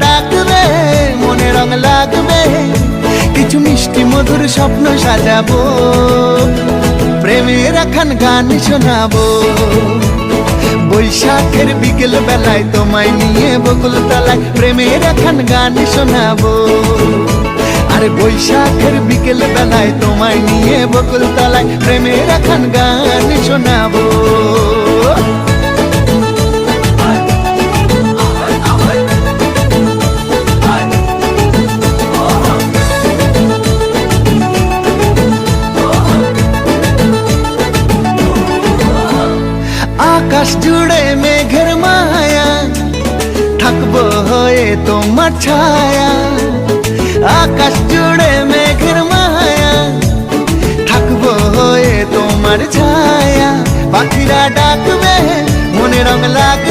ডাকবে মনে রং লাগবে, কিছু মিষ্টি মধুর স্বপ্ন সাজাবো, প্রেমের একখান গান শোনাবো। বৈশাখের বিকেল বেলায় তোমায় নিয়ে বকুল তলায় প্রেমের একখান গান শোনাবো। আরে বৈশাখের বিকেল বেলায় তোমায় নিয়ে বকুল তলায় প্রেমের একখান গান শোনাবো। আকাশ জুড়ে মেঘের মায়া, থাকবো হয়ে তোমার ছায়া। আকাশ জুড়ে মেঘের মায়া, থাকবো হয়ে তোমার ছায়া। পাখিরা ডাকবে মনে রং লাগবে,